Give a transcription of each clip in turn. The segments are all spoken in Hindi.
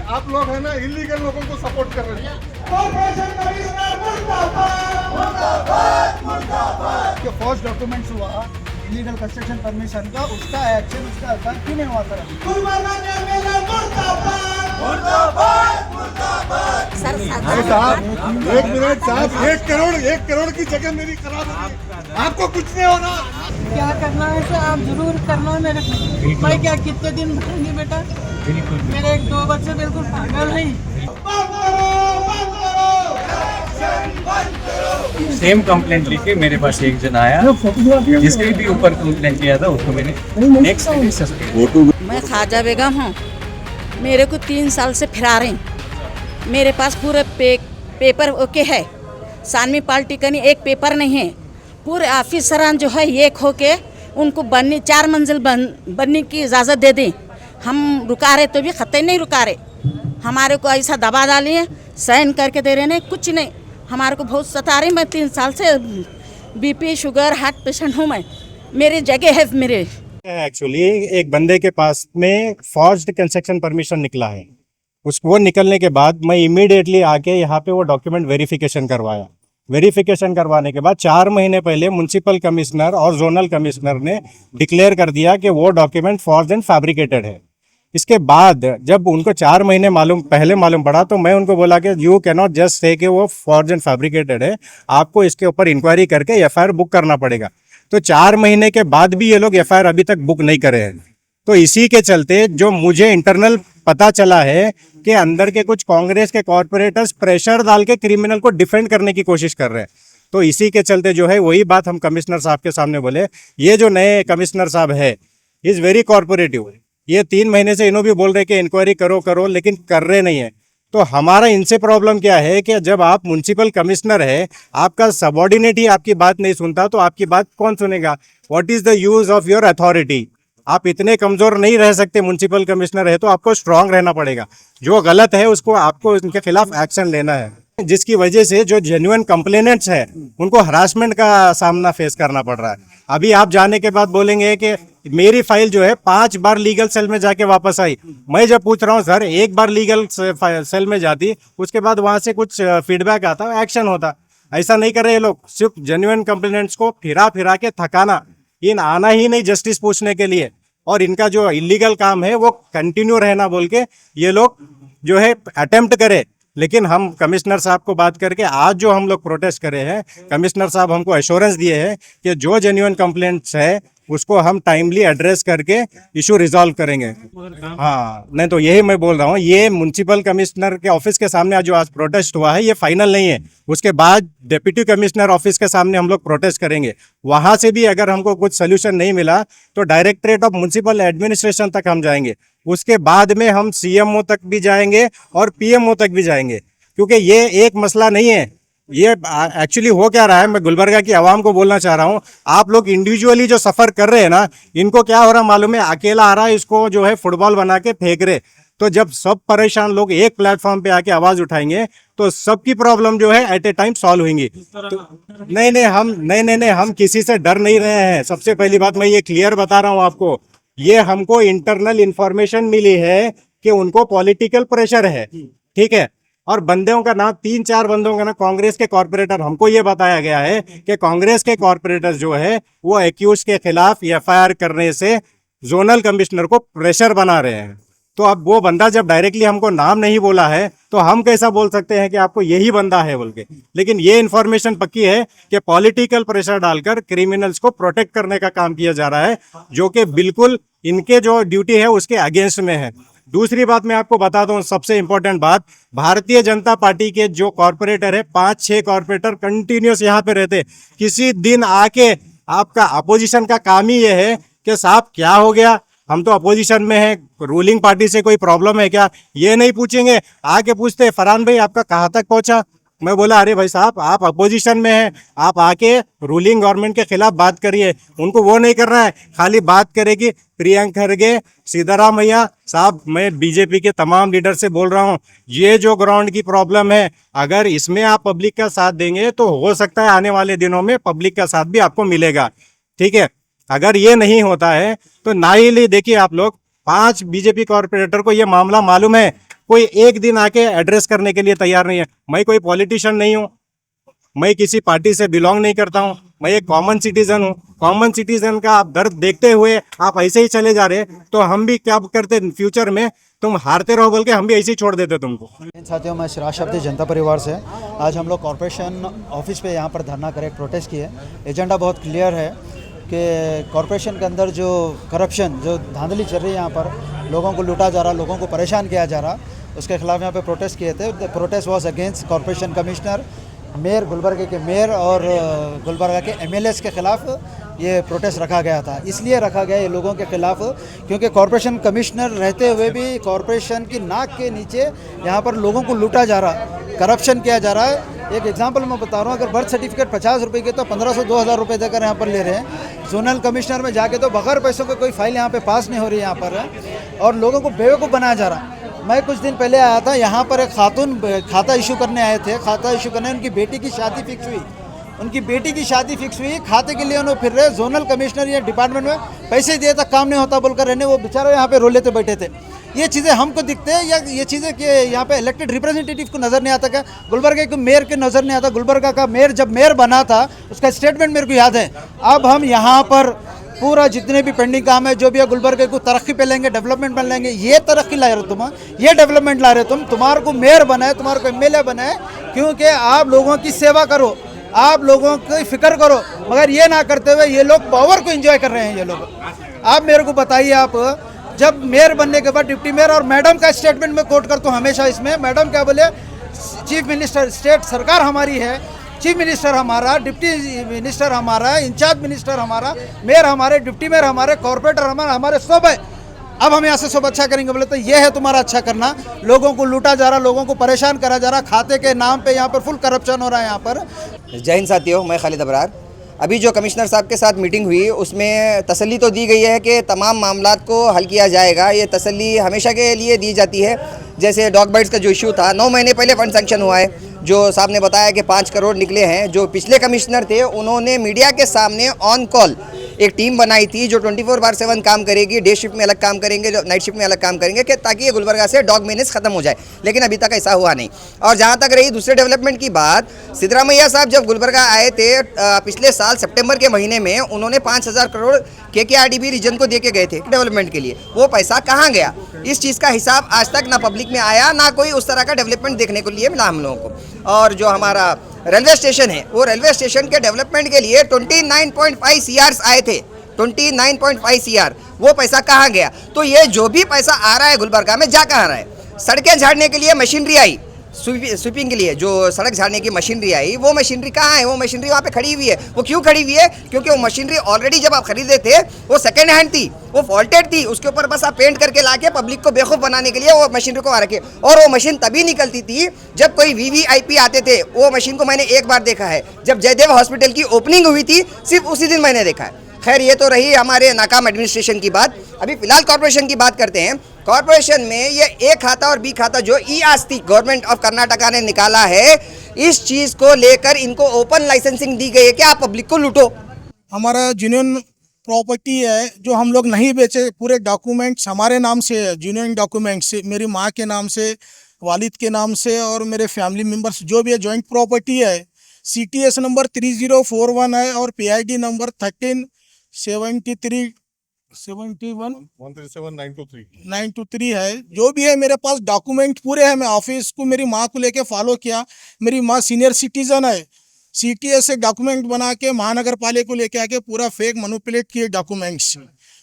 आप लोग है ना इलीगल लोगों को सपोर्ट कर रहे हैं। जो फर्स्ट डॉक्यूमेंट्स हुआ इलीगल कंस्ट्रक्शन परमिशन का, उसका एक्शन, उसका असर क्यों नहीं हुआ सर? भाई साहब एक मिनट साहब, 1 करोड़ की जगह मेरी खराब हो रही है, आपको कुछ नहीं हो रहा। क्या करना है सर, आप जरूर करना मेरे को। मैं क्या कितने दिन भरूंगी बेटा? मेरे 2 बच्चे बिल्कुल पागल हैं। सेम कंप्लेंट लेके मेरे पास एक जन आया, जिसके भी ऊपर कंप्लेंट किया था उसको मैंने नेक्स्ट डे सस्पेंड। मैं खाजा बेगम हूँ। मेरे को 3 साल से फिरा रहे। मेरे पास पूरे पेपर ओके है। सानवी पार्टी का नहीं, एक पेपर नहीं है। पूरे ऑफिसरान जो है एक होके उनको बनने 4 मंजिल बनने की इजाज़त दे दें। हम रुका रहे तो भी खतरे नहीं रुका रहे। हमारे को ऐसा दबा डाली है, साइन करके दे रहे नहीं, कुछ नहीं। हमारे को बहुत सता रही। मैं 3 साल से बीपी शुगर हार्ट पेशेंट हूँ। मैं मेरी जगह है। मेरे एक्चुअली एक बंदे के पास में फॉर्ज्ड कंस्ट्रक्शन परमिशन निकला है। वो निकलने के बाद मैं इमीडिएटली आके यहाँ पे वो डॉक्यूमेंट वेरिफिकेशन करवाया। वेरिफिकेशन करवाने के बाद 4 महीने पहले म्युनिसिपल कमिश्नर और जोनल कमिश्नर ने डिक्लेयर कर दिया कि वो डॉक्यूमेंट फॉर्ज्ड एंड फैब्रिकेटेड है। इसके बाद जब उनको 4 महीने पहले मालूम पड़ा, तो मैं उनको बोला कि you can not just say कि वो फॉर्ज्ड एंड फैब्रिकेटेड है, आपको इसके ऊपर इंक्वायरी करके एफआईआर बुक करना पड़ेगा। तो 4 महीने के बाद भी ये लोग एफआईआर अभी तक बुक नहीं करे हैं। तो इसी के चलते जो मुझे इंटरनल पता चला है कि अंदर के कुछ कांग्रेस के कॉर्पोरेटर्स प्रेशर डाल के क्रिमिनल को डिफेंड करने की कोशिश कर रहे हैं। तो इसी के चलते जो है वही बात हम कमिश्नर साहब के सामने बोले। ये जो नए कमिश्नर साहब है इज वेरी कॉर्पोरेटिव। ये 3 महीने से इन्हों भी बोल रहे कि इंक्वायरी करो, लेकिन कर रहे नहीं है। तो हमारा इनसे प्रॉब्लम क्या है कि जब आप म्युनिसिपल कमिश्नर है, आपका सबऑर्डिनेट ही आपकी बात नहीं सुनता, तो आपकी बात कौन सुनेगा? What is the use of your authority? आप इतने कमजोर नहीं रह सकते। म्युनिसिपल कमिश्नर है तो आपको स्ट्रांग रहना पड़ेगा। जो गलत है उसको आपको इनके खिलाफ एक्शन लेना है, जिसकी वजह से जो जेन्युइन कंप्लेनेंट्स है उनको हरासमेंट का सामना फेस करना पड़ रहा है। अभी आप जाने के बाद बोलेंगे कि मेरी फाइल जो है 5 बार लीगल सेल में जाके वापस आई। मैं जब पूछ रहा हूँ सर, 1 बार लीगल सेल में जाती, उसके बाद वहां से कुछ फीडबैक आता, एक्शन होता। ऐसा नहीं कर रहे ये लोग। सिर्फ जेन्युइन कंप्लेनेंट्स को फिरा के थकाना, इन आना ही नहीं जस्टिस पूछने के लिए, और इनका जो इलीगल काम है वो कंटिन्यू रहना बोल के ये लोग जो है अटेम्प्ट करे। लेकिन हम कमिश्नर साहब को बात करके आज जो हम लोग प्रोटेस्ट करे हैं, कमिश्नर साहब हमको एश्योरेंस दिए हैं कि जो जेन्युइन कंप्लेंट्स है उसको हम टाइमली एड्रेस करके इशू रिजॉल्व करेंगे। हाँ, नहीं तो यही मैं बोल रहा हूँ, ये म्युनिसिपल कमिश्नर के ऑफिस के सामने आज जो प्रोटेस्ट हुआ है ये फाइनल नहीं है। उसके बाद डिप्टी कमिश्नर ऑफिस के सामने हम लोग प्रोटेस्ट करेंगे। वहां से भी अगर हमको कुछ सोल्यूशन नहीं मिला तो डायरेक्टरेट ऑफ म्युनिसिपल एडमिनिस्ट्रेशन तक हम जाएंगे। उसके बाद में हम सीएमओ तक भी जाएंगे और पीएमओ तक भी जाएंगे, क्योंकि ये एक मसला नहीं है। ये एक्चुअली हो क्या रहा है, मैं गुलबर्गा की आवाम को बोलना चाह रहा हूँ। आप लोग इंडिविजुअली जो सफर कर रहे हैं ना, इनको क्या हो रहा मालूम है? अकेला आ रहा है, इसको जो है फुटबॉल बना के फेंक रहे। तो जब सब परेशान लोग एक प्लेटफॉर्म पे आके आवाज उठाएंगे तो सबकी प्रॉब्लम जो है एट ए टाइम सॉल्व होंगी। तो नहीं, हम किसी से डर नहीं रहे हैं। सबसे पहली बात मैं ये क्लियर बता रहा हूँ आपको, ये हमको इंटरनल इंफॉर्मेशन मिली है कि उनको पॉलिटिकल प्रेशर है, ठीक है। और बंदों का नाम 3-4 बंदों का ना कांग्रेस के कॉर्पोरेटर, हमको ये बताया गया है कि कांग्रेस के कॉर्पोरेटर जो है वो एक्यूज के खिलाफ एफआईआर करने से जोनल कमिश्नर को प्रेशर बना रहे हैं। तो अब वो बंदा जब डायरेक्टली हमको नाम नहीं बोला है तो हम कैसा बोल सकते हैं कि आपको यही बंदा है बोल के। लेकिन ये इन्फॉर्मेशन पक्की है कि पॉलिटिकल प्रेशर डालकर क्रिमिनल्स को प्रोटेक्ट करने का काम किया जा रहा है, जो कि बिल्कुल इनके जो ड्यूटी है उसके अगेंस्ट में है। दूसरी बात मैं आपको बता दूं, सबसे इंपॉर्टेंट बात, भारतीय जनता पार्टी के जो कॉर्पोरेटर है 5-6 कॉर्पोरेटर कंटिन्यूस यहाँ पे रहते। किसी दिन आके आपका अपोजिशन का काम ही ये है कि साहब क्या हो गया, हम तो अपोजिशन में हैं, रूलिंग पार्टी से कोई प्रॉब्लम है क्या? ये नहीं पूछेंगे, आके पूछते फरहान भाई आपका कहाँ तक पहुंचा। मैं बोला अरे भाई साहब आप अपोजिशन में हैं, आप आके रूलिंग गवर्नमेंट के खिलाफ बात करिए। उनको वो नहीं कर रहा है, खाली बात करेगी प्रियंक खरगे, सिद्धरामैया साहब। मैं बीजेपी के तमाम लीडर से बोल रहा हूँ, ये जो ग्राउंड की प्रॉब्लम है, अगर इसमें आप पब्लिक का साथ देंगे तो हो सकता है आने वाले दिनों में पब्लिक का साथ भी आपको मिलेगा, ठीक है। अगर ये नहीं होता है तो ना ही देखिए आप लोग 5 बीजेपी कॉर्पोरेटर को ये मामला मालूम है कोई एक दिन आके एड्रेस करने के लिए तैयार नहीं है। मैं कोई पॉलिटिशियन नहीं हूँ, मैं किसी पार्टी से बिलोंग नहीं करता हूँ, मैं एक कॉमन सिटीजन हूँ। कॉमन सिटीजन का आप दर्द देखते हुए आप ऐसे ही चले जा रहे, तो हम भी क्या करते फ्यूचर में, तुम हारते रहो बोल के हम भी ऐसे ही छोड़ देते तुमको। साथियों, मैं सिराज शब्दी जनता परिवार से आज हम लोग कॉरपोरेशन ऑफिस पे यहाँ पर धरना करे प्रोटेस्ट किए। एजेंडा बहुत क्लियर है कि कॉरपोरेशन के अंदर जो करप्शन, जो धांधली चल रही है, यहाँ पर लोगों को लूटा जा रहा, लोगों को परेशान किया जा रहा, उसके खिलाफ यहाँ पे प्रोटेस्ट किए थे। The protest was against corporation commissioner, mayor, Gulbarga के मेयर और गुलबर्गा के एमएलएस के खिलाफ ये प्रोटेस्ट रखा गया था। इसलिए रखा गया ये लोगों के खिलाफ क्योंकि कॉरपोरेशन कमिश्नर रहते हुए भी कॉरपोरेशन की नाक के नीचे यहाँ पर लोगों को लूटा जा रहा, करप्शन किया जा रहा है। एक एग्जांपल मैं बता रहा हूँ, अगर बर्थ सर्टिफिकेट 50 रुपये के तो 1500-2000 रुपये देकर यहाँ पर ले रहे हैं। जोनल कमिश्नर में जाके तो बगैर पैसों के कोई फाइल यहाँ पे पास नहीं हो रही यहाँ पर, और लोगों को बेवकूफ़ बनाया जा रहा। मैं कुछ दिन पहले आया था यहाँ पर, एक खातून खाता इशू करने आए थे। खाता इशू करने उनकी बेटी की शादी फिक्स हुई, उनकी बेटी की शादी फिक्स हुई, खाते के लिए उन्होंने फिर रहे। जोनल कमिश्नर या डिपार्टमेंट में पैसे दिए तक काम नहीं होता बोलकर रहने, वो बेचारे यहाँ पे रो लेते बैठे थे। ये चीज़ें हमको दिखते हैं या ये चीज़ें कि यहाँ पे इलेक्टेड रिप्रेजेंटेटिव को नज़र नहीं आता? क्या गुलबर्गा के मेयर के नज़र नहीं आता? गुलबर्गा का मेयर जब मेयर बना था उसका स्टेटमेंट मेरे को याद है। अब हम यहाँ पर पूरा जितने भी पेंडिंग काम है, जो भी है, गुलबर्गे को तरक्की पे लेंगे, डेवलपमेंट पे लेंगे। ये तरक्की ला रहे तुम, ये डेवलपमेंट ला रहे तुम। तुम्हारे को मेयर बनाए, तुम्हारे को एमएलए बनाए क्योंकि आप लोगों की सेवा करो, आप लोगों की फिक्र करो, मगर ये ना करते हुए ये लोग पावर को एंजॉय कर रहे हैं। ये लोग, आप मेरे को बताइए, आप जब मेयर बनने के बाद डिप्टी मेयर, और मैडम का स्टेटमेंट में कोट करता हूँ हमेशा इसमें, मैडम क्या बोले, चीफ मिनिस्टर, स्टेट सरकार हमारी है, चीफ मिनिस्टर हमारा, डिप्टी मिनिस्टर हमारा, इंचार्ज मिनिस्टर हमारा, मेयर हमारे, डिप्टी मेयर हमारे, कॉर्पोरेटर हमारे सब है। अब हम यहाँ से सब अच्छा करेंगे बोले तो ये है तुम्हारा अच्छा करना। लोगों को लूटा जा रहा, लोगों को परेशान करा जा रहा, खाते के नाम पे यहाँ पर फुल करप्शन हो रहा है यहाँ पर। जय हिंद साथियों, मैं खालिद अबरार। अभी जो कमिश्नर साहब के साथ मीटिंग हुई उसमें तसल्ली तो दी गई है कि तमाम मामलात को हल किया जाएगा। ये तसल्ली हमेशा के लिए दी जाती है। जैसे डॉग बाइट्स का जो इशू था, 9 महीने पहले फंड सैंक्शन हुआ है, जो साहब ने बताया कि 5 करोड़ निकले हैं। जो पिछले कमिश्नर थे उन्होंने मीडिया के सामने ऑन कॉल एक टीम बनाई थी जो 24/7 काम करेगी, डे शिफ्ट में अलग काम करेंगे, नाइट शिफ्ट में अलग काम करेंगे, कि ताकि ये गुलबर्गा से डॉग मेनेस खत्म हो जाए। लेकिन अभी तक ऐसा हुआ नहीं। और जहाँ तक रही दूसरे डेवलपमेंट की बात, सिद्धरामैया साहब जब गुलबर्गा आए थे पिछले साल सितंबर के महीने में, उन्होंने 5000 करोड़ KKRDB रीजन को दे के गए थे डेवलपमेंट के लिए। वो पैसा कहाँ गया, इस चीज़ का हिसाब आज तक ना पब्लिक में आया, ना कोई उस तरह का डेवलपमेंट देखने को लिए मिला हम लोगों को। और जो हमारा रेलवे स्टेशन है, वो रेलवे स्टेशन के डेवलपमेंट के लिए 29.5 CR आए थे, 29.5 CR, वो पैसा कहाँ गया? तो ये जो भी पैसा आ रहा है गुलबर्गा में, जा कहाँ रहा है? सड़कें झाड़ने के लिए मशीनरी आई, स्वीपिंग के लिए जो सड़क झाड़ने की मशीनरी आई, वो मशीनरी कहाँ है? वो मशीनरी वहाँ पे खड़ी हुई है। वो क्यों खड़ी हुई है? क्योंकि वो मशीनरी ऑलरेडी जब आप खरीदे थे वो सेकेंड हैंड थी, वो फॉल्टेड थी, उसके ऊपर बस आप पेंट करके लाके पब्लिक को बेवकूफ़ बनाने के लिए वो मशीनरी को आ रखे। और वो मशीन तभी निकलती थी जब कोई VVIP आते थे। वो मशीन को मैंने एक बार देखा है, जब जयदेव हॉस्पिटल की ओपनिंग हुई थी, सिर्फ उसी दिन मैंने देखा है। खैर, ये तो रही हमारे नाकाम एडमिनिस्ट्रेशन की बात। अभी फिलहाल कॉर्पोरेशन की बात करते हैं। कॉर्पोरेशन में ये A खाता और B खाता जो ई-आस्तिक गवर्नमेंट ऑफ कर्नाटका ने निकाला है, इस चीज़ को लेकर इनको ओपन लाइसेंसिंग दी गई है कि आप पब्लिक को लूटो। हमारा जेन्युइन प्रॉपर्टी है जो हम लोग नहीं बेचे, पूरे डॉक्यूमेंट्स हमारे नाम से है, जेन्युइन डॉक्यूमेंट्स, मेरी माँ के नाम से, वालिद के नाम से और मेरे फैमिली मेम्बर्स जो भी है, जॉइंट प्रॉपर्टी है। CTS नंबर 3041 है और PID नंबर 1371923 है। जो भी है मेरे पास डॉक्यूमेंट पूरे हैं। मैं ऑफिस को मेरी माँ को लेके फॉलो किया। मेरी माँ सीनियर सिटीजन है, CTS से डॉक्यूमेंट बना के महानगर पालिका को लेके आके पूरा फेक मैनिपुलेट किए डॉक्यूमेंट्स।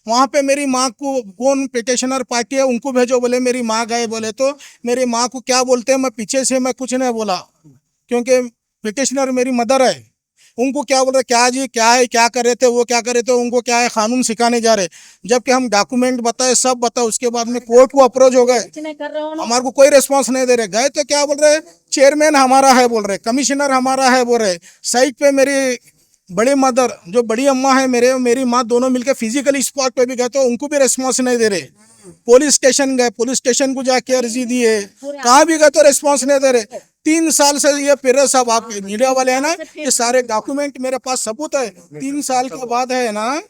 वहाँ पे मेरी माँ को कौन पिटिशनर पार्टी है उनको भेजो बोले, मेरी माँ गए बोले तो मेरी माँ को क्या बोलते हैं, मैं पीछे से मैं कुछ नहीं बोला क्योंकि पिटिशनर मेरी मदर है। उनको क्या बोल रहे, क्या जी क्या है, क्या कर रहे थे, वो क्या कर रहे थे, उनको क्या है, कानून सिखाने जा रहे। जबकि हम डॉक्यूमेंट बताए, सब बताए, उसके बाद में कोर्ट को अप्रोच हो गए, हमारे को कोई रिस्पांस नहीं दे रहे। गए तो क्या बोल रहे, चेयरमैन हमारा है बोल रहे, कमिश्नर हमारा है बोल रहे। साइड पे मेरी बड़ी मदर जो बड़ी अम्मा है मेरी माँ दोनों मिलकर फिजिकली स्पॉट पे भी गए तो उनको भी रिस्पांस नहीं दे रहे। पुलिस स्टेशन गए, पुलिस स्टेशन को जाके अर्जी दी है, कहाँ भी गए तो रिस्पांस नहीं दे रहे। 3 साल से ये फिर रहे सब, आप मीडिया वाले है ना, ये सारे डॉक्यूमेंट मेरे पास सबूत है। 3 साल के बाद है ना,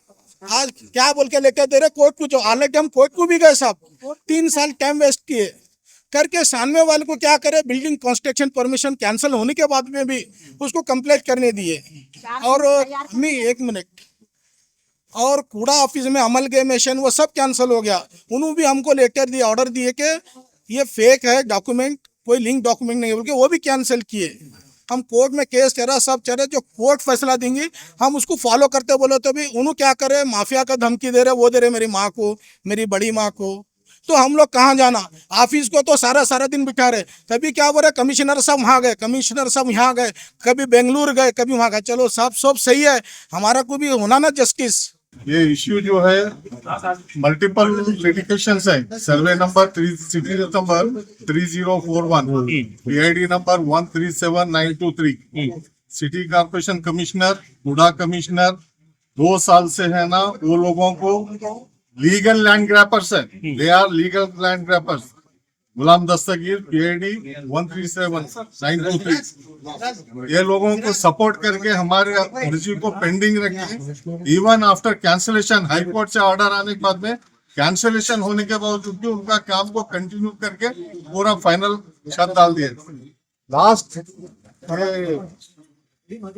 आज क्या बोल के लेके दे रहे कोर्ट को, जो ऑलरेडी हम कोर्ट को भी गए सब। 3 साल टाइम वेस्ट किए, करके सामने वाले को क्या करे, बिल्डिंग कंस्ट्रक्शन परमिशन कैंसिल होने के बाद में भी उसको कंप्लीट करने दिए। और मैं 1 मिनट, और कूड़ा ऑफिस में अमलगमेशन वो सब कैंसिल हो गया। उन्होंने भी हमको लेटर दिए, ऑर्डर दिए कि ये फेक है डॉक्यूमेंट, कोई लिंक डॉक्यूमेंट नहीं है बोल के, वो भी कैंसिल किए। हम कोर्ट में केस चल सब चल रहा, जो कोर्ट फैसला देंगी हम उसको फॉलो करते बोले तो भी उन्होंने क्या करे, माफिया का धमकी दे रहे, वो दे रहे मेरी माँ को, मेरी बड़ी माँ को। तो हम लोग कहाँ जाना, ऑफिस को तो सारा दिन बिठा रहे। तभी क्या बोल रहे, कमिश्नर साहब वहाँ गए, कमिश्नर साहब यहाँ गए, कभी बेंगलुरु गए, कभी वहाँ गए। चलो सब सही है, हमारा को भी होना ना जस्टिस। ये इश्यू जो है मल्टीपल लिटिगेशंस है। Survey number 3 city number 3041, PID number 137923, city corporation commissioner, कूड़ा कमिश्नर 2 साल से है ना, वो लोगों को लीगल लैंड ग्रैपर्स है, they are legal land grabbers. Ghulam Dastagir, PID 137923, ये लोगों को सपोर्ट करके हमारे अर्जी को पेंडिंग रखे। Even after cancellation, high court से ऑर्डर आने के बाद में कैंसिलेशन होने के बावजूद भी उनका काम को कंटिन्यू करके पूरा फाइनल छत डाल दिए। लास्ट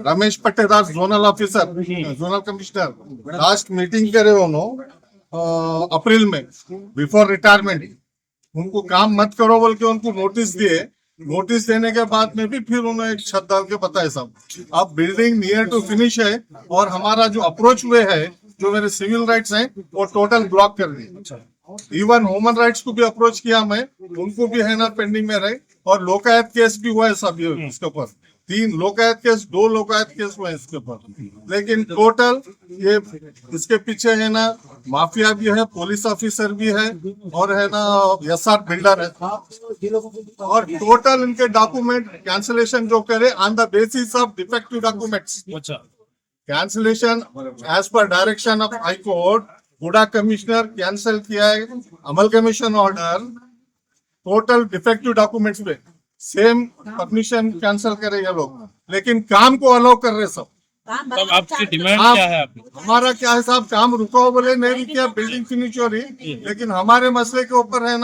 रमेश पट्टेदार zonal officer, zonal commissioner, last meeting करे उन्होंने अप्रैल में बिफोर रिटायरमेंट। उनको काम मत करो बोल के उनको नोटिस दिए। नोटिस देने के बाद में भी फिर उन्होंने एक छत डाल के बताया सब। अब बिल्डिंग नियर टू फिनिश है और हमारा जो अप्रोच वे है, जो मेरे सिविल राइट्स हैं, वो टोटल ब्लॉक कर दिए। इवन ह्यूमन राइट्स को भी अप्रोच किया मैं, उनको भी है ना पेंडिंग में रहे। और लोकायत केस भी हुआ है सब इसके ऊपर, 3 लोकायत केस, 2 लोकायत केस हुए इसके ऊपर। लेकिन टोटल ये इसके पीछे है ना माफिया भी है, पुलिस ऑफिसर भी है और है ना SR बिल्डर है। और टोटल इनके डॉक्यूमेंट कैंसिलेशन जो करे on the basis of defective documents. Cancellation as पर डायरेक्शन ऑफ हाई कोर्ट, कूड़ा कमिश्नर कैंसिल किया है amalgamation order, total defective documents पे सेम परमिशन कैंसिल करे ये लोग, लेकिन काम को अलाउ कर रहे सब। तब आपकी डिमांड क्या है? हमारा क्या है साहब, काम रुका हो बोले नहीं रुकिया, बिल्डिंग फिनिश हो रही, लेकिन हमारे मसले के ऊपर है ना